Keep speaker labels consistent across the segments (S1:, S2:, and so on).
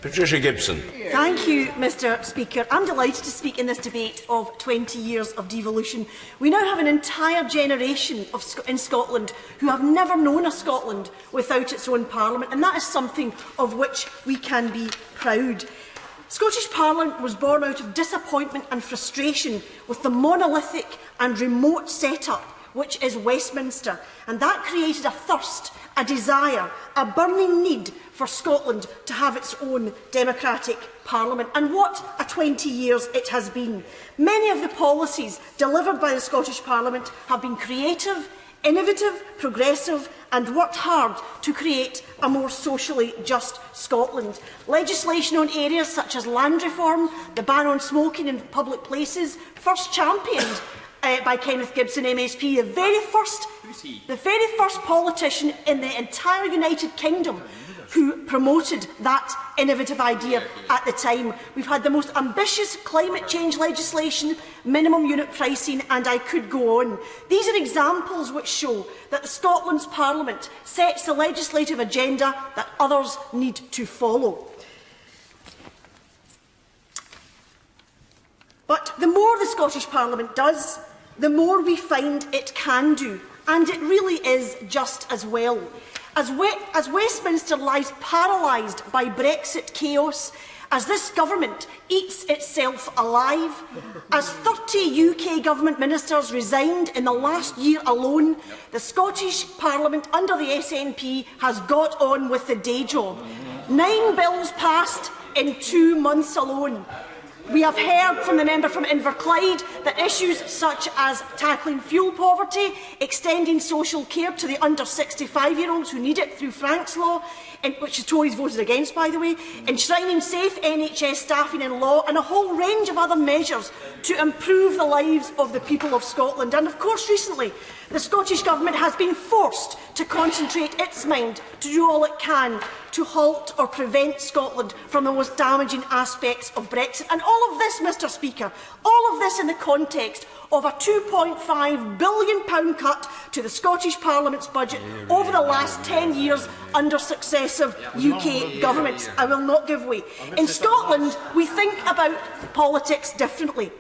S1: Patricia Gibson.
S2: Thank you, Mr Speaker. I'm delighted to speak in this debate of 20 years of devolution. We now have an entire generation in Scotland who have never known a Scotland without its own Parliament, and that is something of which we can be proud. Scottish Parliament was born out of disappointment and frustration with the monolithic and remote set-up which is Westminster, and that created a thirst, a desire, a burning need for Scotland to have its own democratic Parliament. And what a 20 years it has been. Many of the policies delivered by the Scottish Parliament have been creative, innovative, progressive and worked hard to create a more socially just Scotland. Legislation on areas such as land reform, the ban on smoking in public places, first championed by Kenneth Gibson MSP, the very first politician in the entire United Kingdom who promoted that innovative idea at the time. We've had the most ambitious climate change legislation, minimum unit pricing, and I could go on. These are examples which show that Scotland's Parliament sets the legislative agenda that others need to follow. But the more the Scottish Parliament does, the more we find it can do, and it really is just as well. As Westminster lies paralysed by Brexit chaos, as this government eats itself alive, as 30 UK government ministers resigned in the last year alone, the Scottish Parliament under the SNP has got on with the day job. 9 bills passed in 2 months alone. We have heard from the member from Inverclyde that issues such as tackling fuel poverty, extending social care to the under 65-year-olds who need it through Frank's Law, which the Tories voted against, by the way, enshrining safe NHS staffing in law, and a whole range of other measures to improve the lives of the people of Scotland. And of course, recently, the Scottish Government has been forced to concentrate its mind to do all it can to halt or prevent Scotland from the most damaging aspects of Brexit. And all of this, Mr Speaker, all of this in the context of a £2.5 billion cut to the Scottish Parliament's budget over the last 10 years under successive UK governments. I will not give way. In Scotland, we think about politics differently.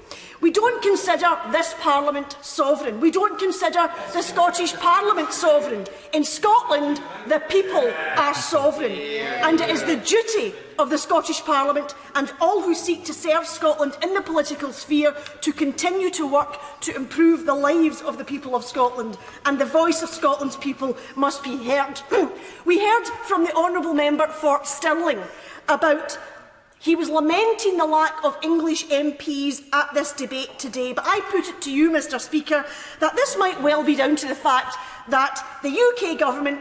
S2: We don't consider this Parliament sovereign. We don't consider the Scottish Parliament sovereign. In Scotland, the people are sovereign. And it is the duty of the Scottish Parliament and all who seek to serve Scotland in the political sphere to continue to work to improve the lives of the people of Scotland. And the voice of Scotland's people must be heard. We heard from the honourable member for Stirling about he was lamenting the lack of English MPs at this debate today, but I put it to you, Mr Speaker, that this might well be down to the fact that the UK government,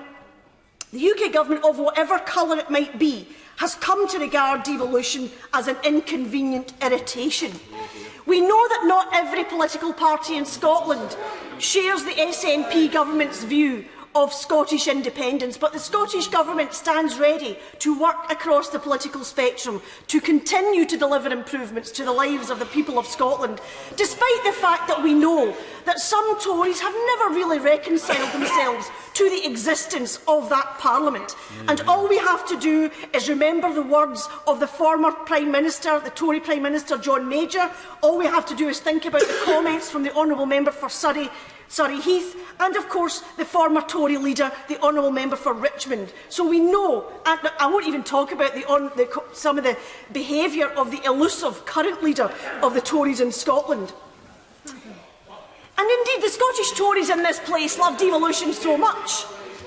S2: of whatever colour it might be, has come to regard devolution as an inconvenient irritation. We know that not every political party in Scotland shares the SNP government's view of Scottish independence, but the Scottish Government stands ready to work across the political spectrum to continue to deliver improvements to the lives of the people of Scotland, despite the fact that we know that some Tories have never really reconciled themselves to the existence of that Parliament. And all we have to do is remember the words of the former Prime Minister, the Tory Prime Minister John Major. All we have to do is think about the comments from the honourable member for Surrey Heath, and of course the former Tory leader, the honourable member for Richmond. So we know, and I won't even talk about some of the behaviour of the elusive current leader of the Tories in Scotland. And indeed, the Scottish Tories in this place love devolution so much.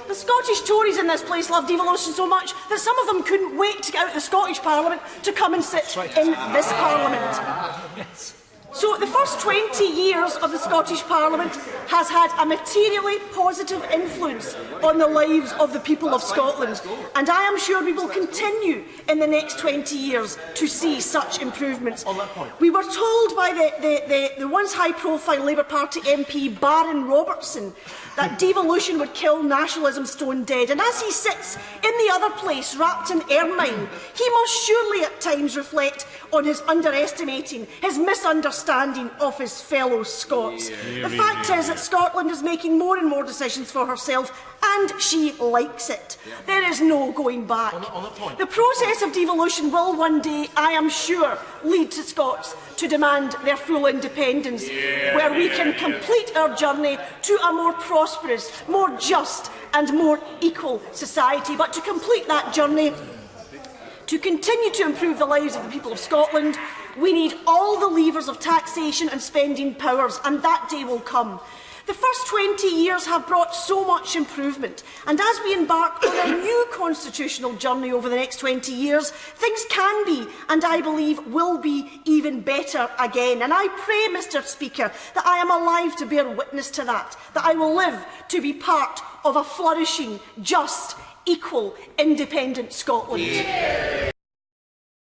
S2: The Scottish Tories in this place love devolution so much that some of them couldn't wait to get out of the Scottish Parliament to come and sit in this Parliament. So the first 20 years of the Scottish Parliament has had a materially positive influence on the lives of the people of Scotland, and I am sure we will continue in the next 20 years to see such improvements. We were told by the once high-profile Labour Party MP Baron Robertson that devolution would kill nationalism stone dead, and as he sits in the other place, wrapped in ermine, he must surely at times reflect on his underestimating, his misunderstanding of his fellow Scots. The fact is that Scotland is making more and more decisions for herself, and she likes it. There is no going back. The process of devolution will one day, I am sure, lead to Scots to demand their full independence, where we can complete our journey to a more prosperous, more just and more equal society. But to complete that journey, to continue to improve the lives of the people of Scotland, we need all the levers of taxation and spending powers, and that day will come. The first 20 years have brought so much improvement, and as we embark on a new constitutional journey over the next 20 years, things can be, and I believe will be, even better again. And I pray, Mr Speaker, that I am alive to bear witness to that I will live to be part of a flourishing, just, equal, independent Scotland.